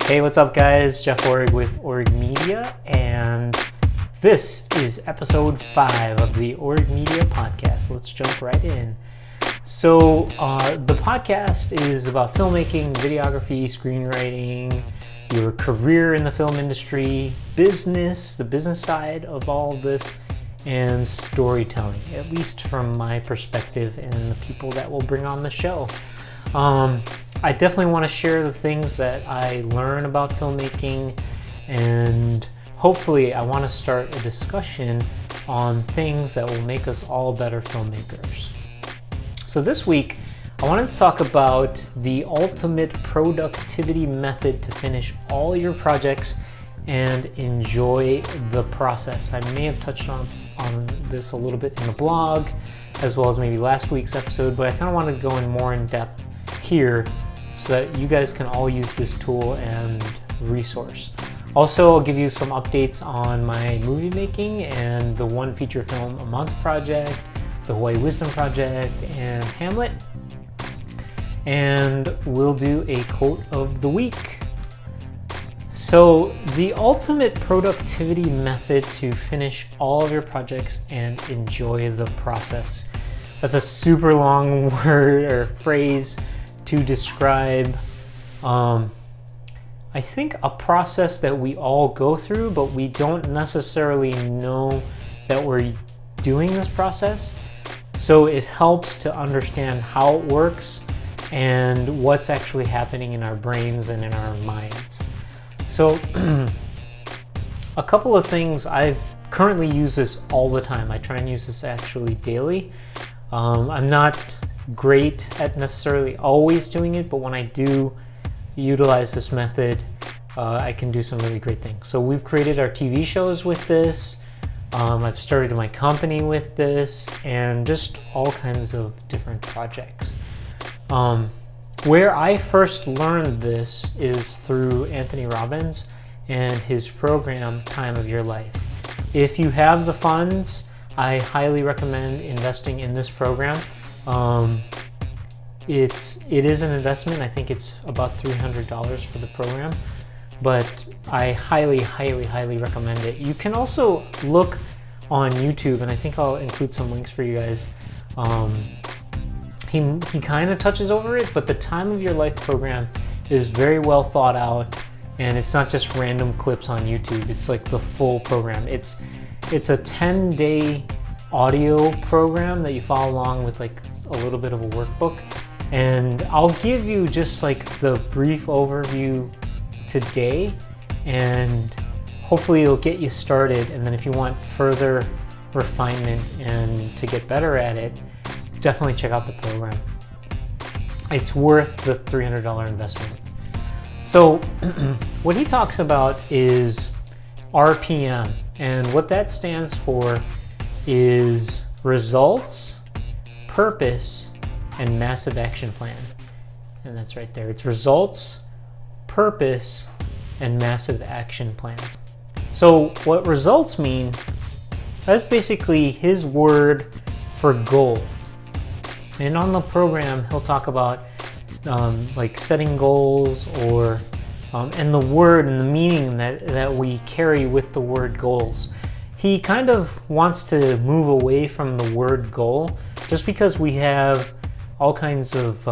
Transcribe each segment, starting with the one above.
Hey, what's up guys? Jeff Orig with Orig Media, and this is episode 5 of the Orig Media podcast. Let's jump right in. So the podcast is about filmmaking, videography, screenwriting, your career in the film industry, business, the business side of all of this, and storytelling, at least from my perspective and the people that will bring on the show. I definitely want to share the things that I learn about filmmaking, and hopefully I want to start a discussion on things that will make us all better filmmakers. So this week, I wanted to talk about the ultimate productivity method to finish all your projects and enjoy the process. I may have touched on this a little bit in the blog, as well as maybe last week's episode, but I kind of want to go in more in depth here so that you guys can all use this tool and resource. Also, I'll give you some updates on my movie making and the one feature film a month project, the Hawaii Wisdom Project, and Hamlet. And we'll do a quote of the week. So the ultimate productivity method to finish all of your projects and enjoy the process. That's a super long word or phrase to describe, I think, a process that we all go through, but we don't necessarily know that we're doing this process. So it helps to understand how it works and what's actually happening in our brains and in our minds. So a couple of things, I've currently used this all the time. I try and use this actually daily. I'm not great at necessarily always doing it, but when I do utilize this method, I can do some really great things. So we've created our TV shows with this. I've started my company with this, and just all kinds of different projects. Where I first learned this is through Anthony Robbins and his program, Time of Your Life. If you have the funds, I highly recommend investing in this program. It is an investment. I think it's about $300 for the program, but I highly recommend it. You can also look on YouTube, and I think I'll include some links for you guys. He kind of touches over it, but the Time of Your Life program is very well thought out, and it's not just random clips on YouTube. It's like the full program. It's a 10-day audio program that you follow along with, like a little bit of a workbook. And I'll give you just like the brief overview today, and hopefully it'll get you started. And then if you want further refinement and to get better at it, definitely check out the program. It's worth the $300 investment. So what he talks about is RPM, and what that stands for is results, purpose, and massive action plan. And that's right there. It's results, purpose, and massive action plans. So what results mean, that's basically his word for goal. And on the program, he'll talk about like setting goals, or and the word and the meaning that we carry with the word goals. He kind of wants to move away from the word goal, just because we have all kinds of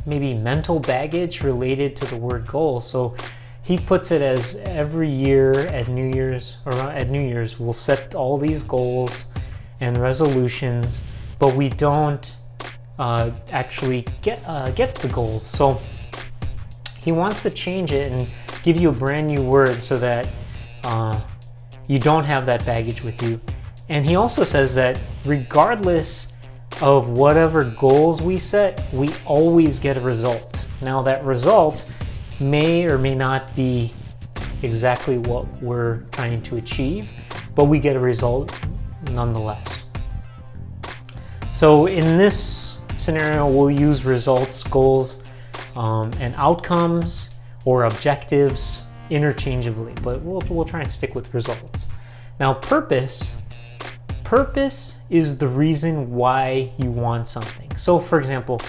maybe mental baggage related to the word goal. So he puts it as every year at New Year's we'll set all these goals and resolutions, but we don't actually get the goals. So he wants to change it and give you a brand new word so that you don't have that baggage with you. And he also says that regardless of whatever goals we set, we always get a result. Now that result may or may not be exactly what we're trying to achieve, but we get a result nonetheless. So in this scenario, we'll use results, goals, and outcomes or objectives interchangeably, but we'll try and stick with results. Now purpose is the reason why you want something. So for example,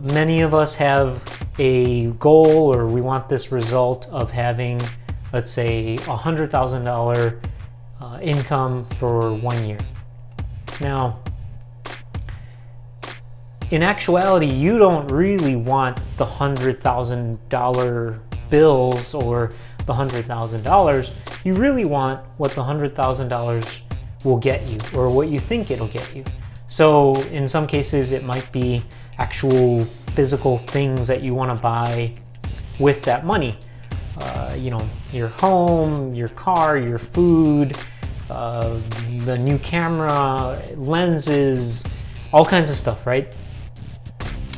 Many of us have a goal, or we want this result of having, let's say, $100,000 income for 1 year. Now, in actuality, you don't really want the $100,000 bills or the $100,000. You really want what the $100,000 will get you, or what you think it'll get you. So in some cases, it might be actual physical things that you want to buy with that money. Your home, your car, your food, the new camera, lenses, all kinds of stuff, right?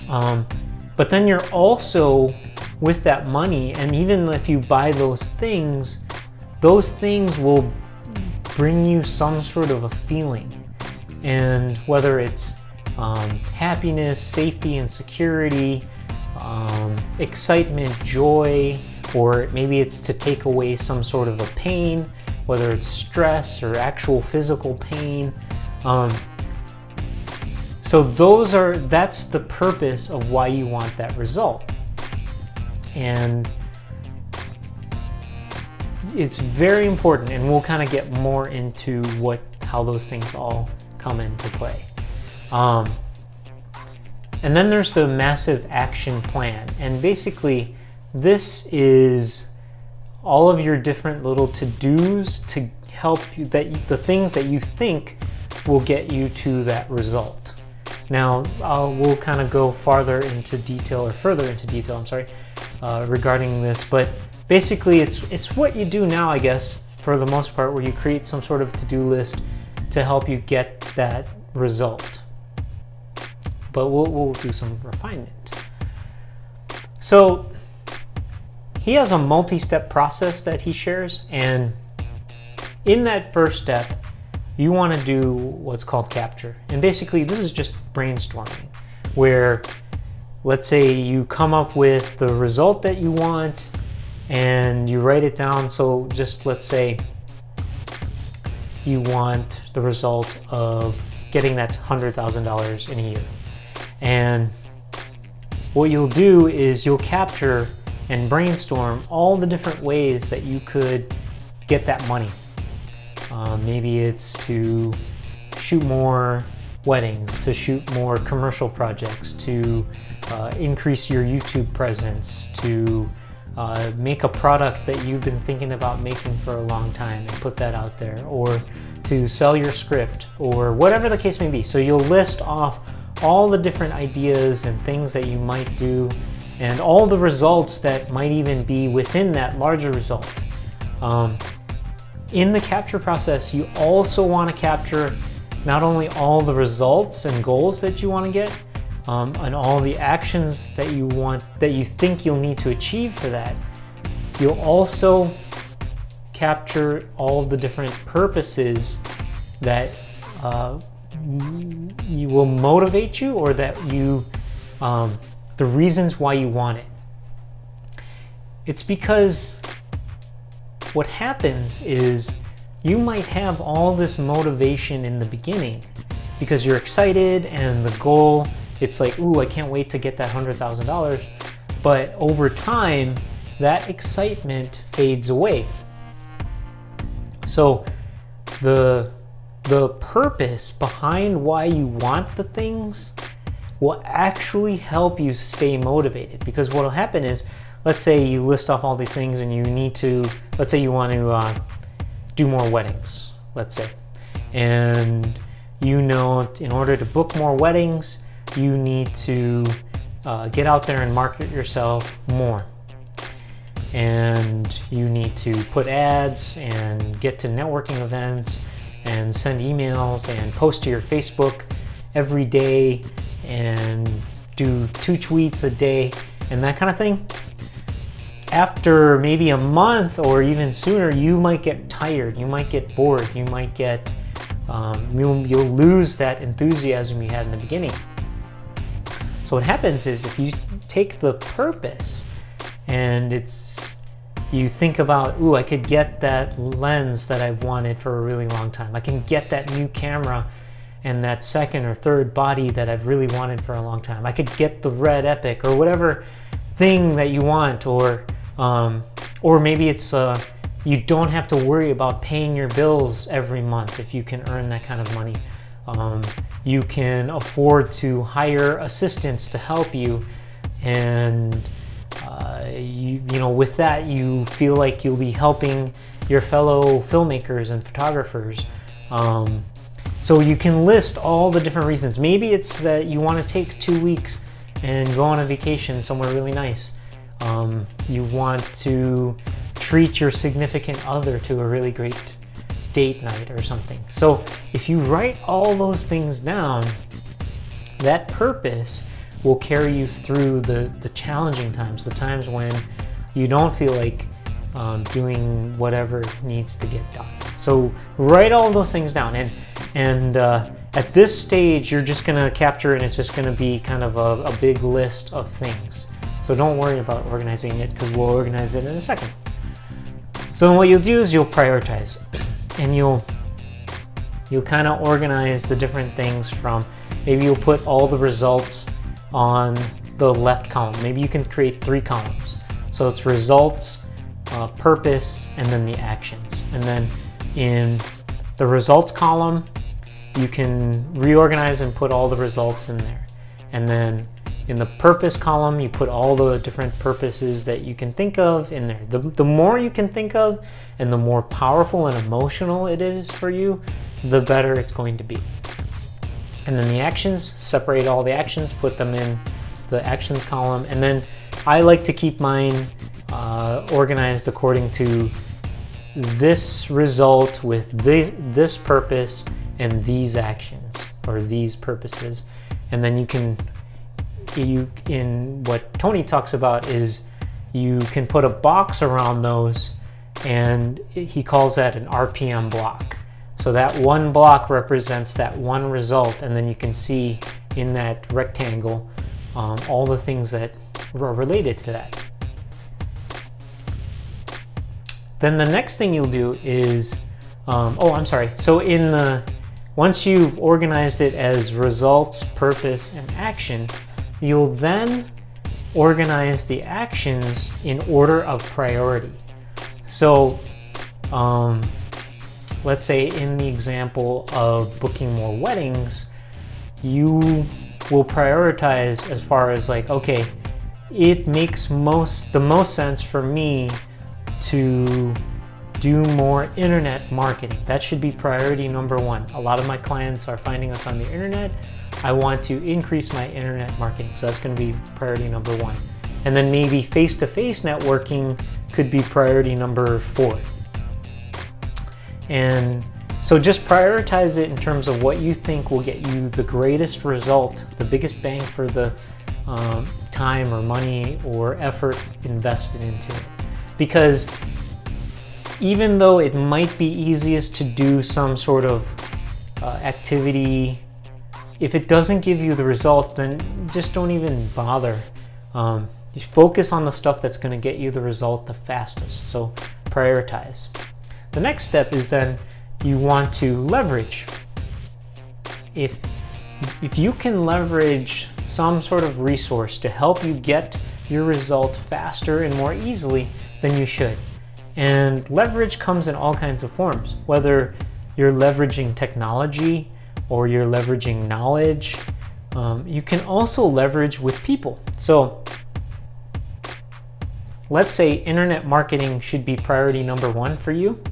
But then you're also, with that money, and even if you buy those things will bring you some sort of a feeling. And whether it's happiness, safety and security, excitement, joy, or maybe it's to take away some sort of a pain, whether it's stress or actual physical pain. So that's the purpose of why you want that result. And it's very important, and we'll kind of get more into how those things all come into play. And then there's the massive action plan. And basically, this is all of your different little to-dos to help you, the things that you think will get you to that result. Now, we'll kind of go further into detail, regarding this. But basically, it's what you do now, I guess, for the most part, where you create some sort of to-do list to help you get that result. But we'll do some refinement. So he has a multi-step process that he shares, and in that first step, you want to do what's called capture. And basically, this is just brainstorming, where let's say you come up with the result that you want and you write it down. So just let's say you want the result of getting that $100,000 in a year. And what you'll do is you'll capture and brainstorm all the different ways that you could get that money. Maybe it's to shoot more weddings, to shoot more commercial projects, to increase your YouTube presence, to make a product that you've been thinking about making for a long time and put that out there, or to sell your script, or whatever the case may be. So you'll list off all the different ideas and things that you might do, and all the results that might even be within that larger result. In the capture process, you also want to capture not only all the results and goals that you want to get, and all the actions that you think you'll need to achieve for that. You'll also capture all the different purposes that you will motivate you, or that the reasons why you want it. It's because what happens is you might have all this motivation in the beginning because you're excited, and the goal, it's like, ooh, I can't wait to get that $100,000. But over time, that excitement fades away. So the purpose behind why you want the things will actually help you stay motivated. Because what will happen is, let's say you list off all these things and you need to, let's say you want to do more weddings, let's say. And you know, in order to book more weddings, you need to get out there and market yourself more. And you need to put ads and get to networking events and send emails and post to your Facebook every day and do 2 tweets a day and that kind of thing. After maybe a month or even sooner, you might get tired, you might get bored, you might get, you'll lose that enthusiasm you had in the beginning. So what happens is, if you take the purpose and you think about, ooh, I could get that lens that I've wanted for a really long time. I can get that new camera and that second or third body that I've really wanted for a long time. I could get the red Epic or whatever thing that you want, or maybe it's you don't have to worry about paying your bills every month if you can earn that kind of money. You can afford to hire assistants to help you, and you know, with that you feel like you'll be helping your fellow filmmakers and photographers. So you can list all the different reasons. Maybe it's that you want to take 2 weeks and go on a vacation somewhere really nice. You want to treat your significant other to a really great date night or something. So if you write all those things down, that purpose will carry you through the challenging times, the times when you don't feel like doing whatever needs to get done. So write all those things down, and at this stage you're just going to capture, and it's just going to be kind of a big list of things. So don't worry about organizing it, because we'll organize it in a second. So then what you'll do is you'll prioritize, and you'll kind of organize the different things from, maybe you'll put all the results on the left column. Maybe you can create 3 columns. So it's results, purpose, and then the actions. And then in the results column, you can reorganize and put all the results in there. And then in the purpose column, you put all the different purposes that you can think of in there. The more you can think of, and the more powerful and emotional it is for you, the better it's going to be. And then the actions, separate all the actions, put them in the actions column. And then I like to keep mine organized according to this result with this purpose and these actions, or these purposes. And then in what Tony talks about is you can put a box around those, and he calls that an RPM block. So that one block represents that one result, and then you can see in that rectangle all the things that are related to that. Then the next thing you'll do is, so once you've organized it as results, purpose, and action, you'll then organize the actions in order of priority. So let's say in the example of booking more weddings, you will prioritize as far as like, okay, it makes the most sense for me to do more internet marketing. That should be priority number 1. A lot of my clients are finding us on the internet. I want to increase my internet marketing, so that's going to be priority number 1. And then maybe face-to-face networking could be priority number 4. And so just prioritize it in terms of what you think will get you the greatest result, the biggest bang for the time or money or effort invested into it. Because even though it might be easiest to do some sort of activity, if it doesn't give you the result, then just don't even bother. You focus on the stuff that's going to get you the result the fastest. So prioritize. The next step is then you want to leverage. If you can leverage some sort of resource to help you get your result faster and more easily, then you should. And leverage comes in all kinds of forms, whether you're leveraging technology or you're leveraging knowledge. You can also leverage with people. So let's say internet marketing should be priority number 1 for you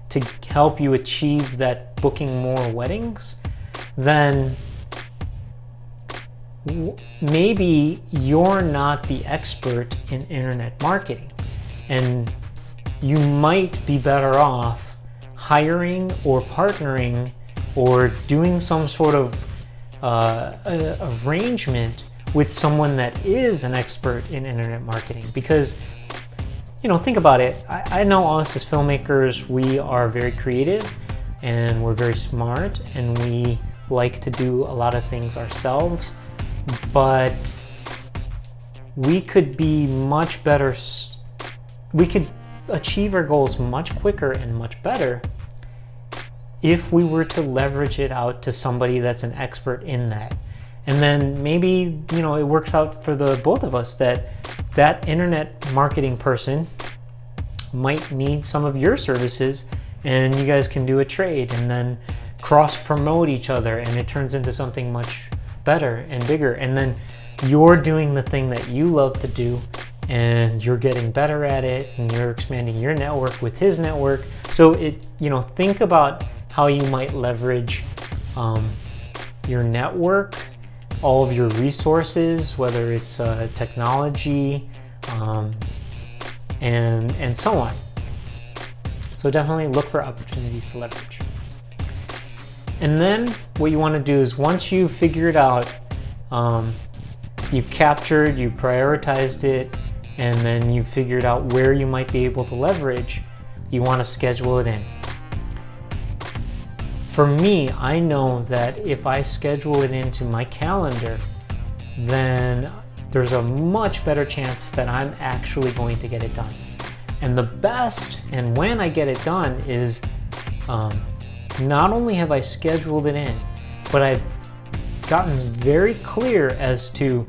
to help you achieve that booking more weddings. Then maybe you're not the expert in internet marketing, and you might be better off hiring or partnering or doing some sort of arrangement with someone that is an expert in internet marketing. Because, you know, think about it. I know us as filmmakers, we are very creative and we're very smart and we like to do a lot of things ourselves, but we could be much better. We could achieve our goals much quicker and much better if we were to leverage it out to somebody that's an expert in that. And then maybe, it works out for the both of us that internet marketing person might need some of your services, and you guys can do a trade and then cross promote each other, and it turns into something much better and bigger. And then you're doing the thing that you love to do, and you're getting better at it, and you're expanding your network with his network. So think about how you might leverage your network, all of your resources, whether it's technology, and so on. So definitely look for opportunities to leverage. And then what you want to do is, once you've figured out, you've captured, you prioritized it, and then you've figured out where you might be able to leverage, you want to schedule it in. For me, I know that if I schedule it into my calendar, then there's a much better chance that I'm actually going to get it done. And the best, and when I get it done, is not only have I scheduled it in, but I've gotten very clear as to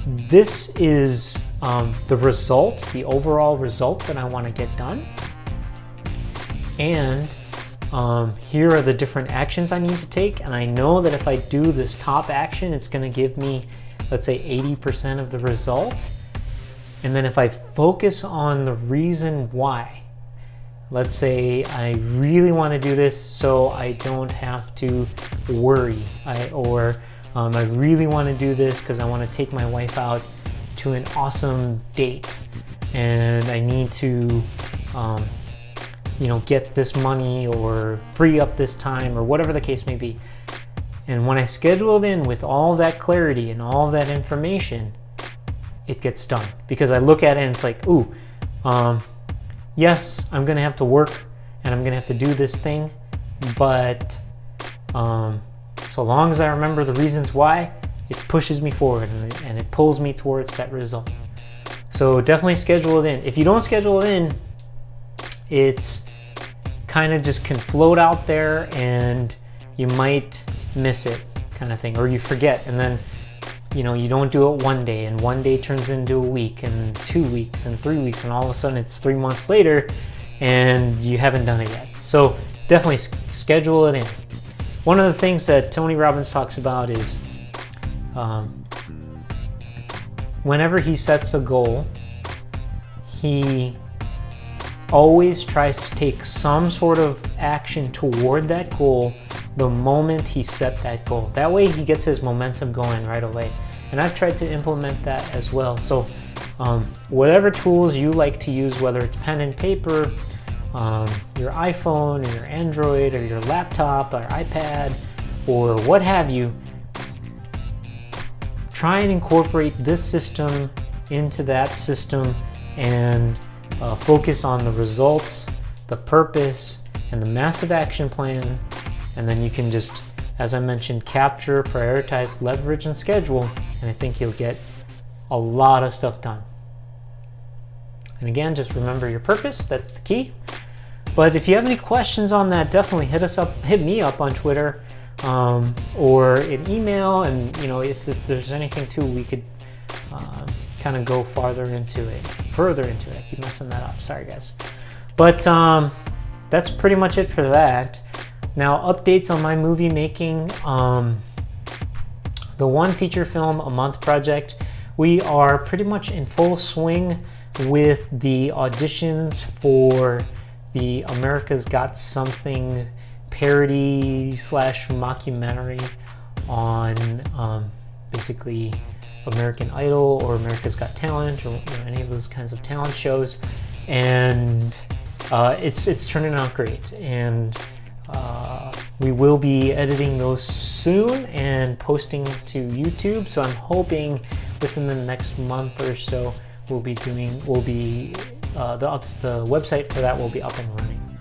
this is the result, the overall result that I want to get done. And here are the different actions I need to take. And I know that if I do this top action, it's going to give me, let's say, 80% of the result. And then if I focus on the reason why, let's say I really want to do this so I don't have to worry, I really want to do this because I want to take my wife out to an awesome date, and I need to get this money or free up this time, or whatever the case may be. And when I schedule it in with all that clarity and all that information, it gets done. Because I look at it and it's like, yes, I'm going to have to work and I'm going to have to do this thing, but so long as I remember the reasons why, it pushes me forward and it pulls me towards that result. So definitely schedule it in. If you don't schedule it in, it's kind of just can float out there and you might miss it, kind of thing, or you forget, and then you don't do it one day, and one day turns into a week and 2 weeks and 3 weeks, and all of a sudden it's 3 months later and you haven't done it yet. So definitely schedule it in. One of the things that Tony Robbins talks about is whenever he sets a goal, he always tries to take some sort of action toward that goal the moment he set that goal. That way he gets his momentum going right away. And I've tried to implement that as well. So whatever tools you like to use, whether it's pen and paper, your iPhone or your Android or your laptop or iPad or what have you, try and incorporate this system into that system and focus on the results, the purpose, and the massive action plan. And then you can just, as I mentioned, capture, prioritize, leverage, and schedule. And I think you'll get a lot of stuff done. And again, just remember your purpose. That's the key. But if you have any questions on that, definitely hit me up on Twitter or an email. And if there's anything too, we could kind of go further into it. I keep messing that up. Sorry, guys. But that's pretty much it for that. Now, updates on my movie making. The one feature film a month project. We are pretty much in full swing with the auditions for the America's Got Something parody / mockumentary on basically American Idol or America's Got Talent, or any of those kinds of talent shows, and it's turning out great. And we will be editing those soon and posting to YouTube. So I'm hoping within the next month or so the website for that will be up and running.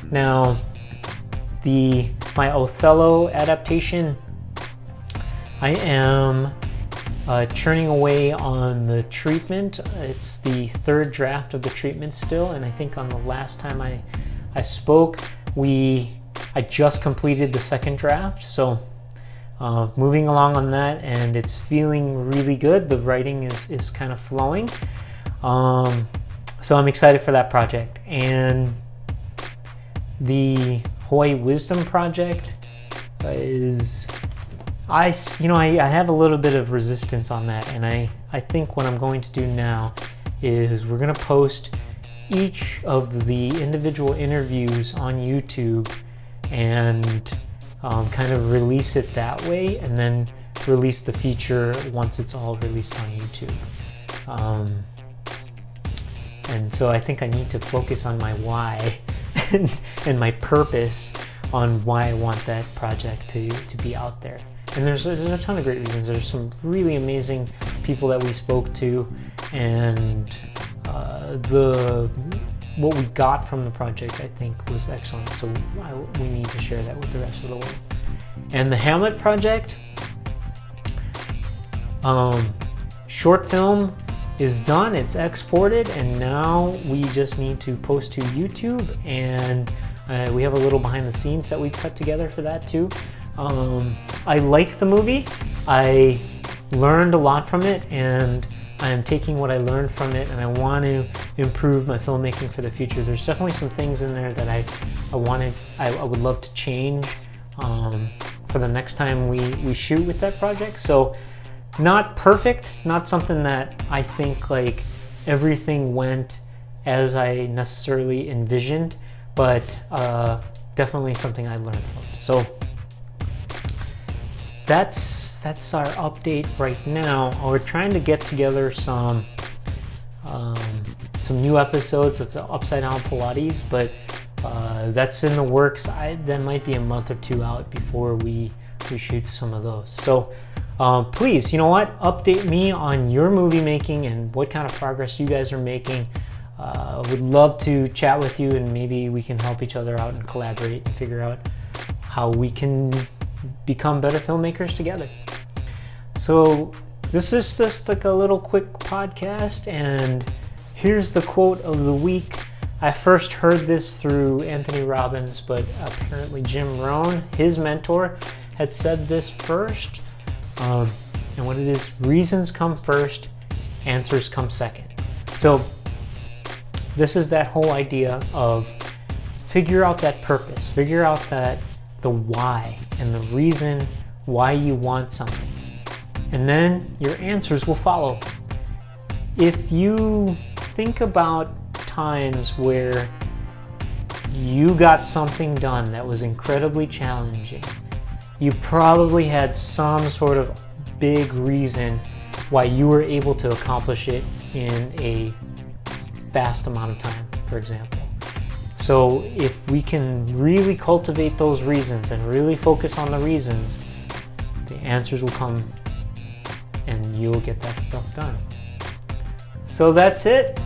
Now, my Othello adaptation, I am churning away on the treatment. It's the third draft of the treatment still, and I think on the last time I spoke, we I just completed the second draft, so moving along on that, and it's feeling really good. The writing is kind of flowing. So I'm excited for that project. And the Hawaii Wisdom project is, I have a little bit of resistance on that, and I think what I'm going to do now is we're going to post each of the individual interviews on YouTube and kind of release it that way, and then release the feature once it's all released on YouTube. And so I think I need to focus on my why and my purpose on why I want that project to be out there. And there's a ton of great reasons. There's some really amazing people that we spoke to, and what we got from the project, I think, was excellent. So we need to share that with the rest of the world. And the Hamlet project, short film is done, it's exported, and now we just need to post to YouTube, and we have a little behind the scenes that we've cut together for that too. I like the movie. I learned a lot from it, and I am taking what I learned from it, and I want to improve my filmmaking for the future. There's definitely some things in there that I would love to change for the next time we shoot with that project. So not perfect, not something that I think like everything went as I necessarily envisioned, but definitely something I learned from. So that's our update right now. We're trying to get together some new episodes of the Upside Down Pilates, but that's in the works. That might be a month or two out before we shoot some of those. So please, you know what? Update me on your movie making and what kind of progress you guys are making. Would love to chat with you, and maybe we can help each other out and collaborate and figure out how we can become better filmmakers together. So this is just like a little quick podcast, and here's the quote of the week. I first heard this through Anthony Robbins, but apparently Jim Rohn, his mentor, had said this first. And what it is: reasons come first, answers come second. So this is that whole idea of figure out that purpose, figure out the why and the reason why you want something, and then your answers will follow. If you think about times where you got something done that was incredibly challenging, you probably had some sort of big reason why you were able to accomplish it in a fast amount of time, for example. So if we can really cultivate those reasons and really focus on the reasons, the answers will come and you'll get that stuff done. So that's it.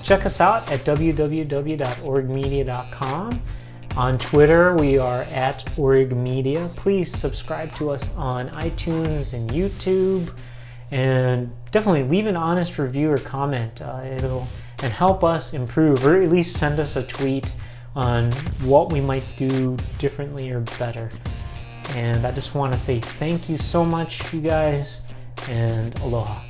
Check us out at www.origmedia.com. On Twitter, we are at origmedia. Please subscribe to us on iTunes and YouTube, and definitely leave an honest review or comment. It'll help us improve, or at least send us a tweet on what we might do differently or better. And I just want to say thank you so much, you guys, and aloha.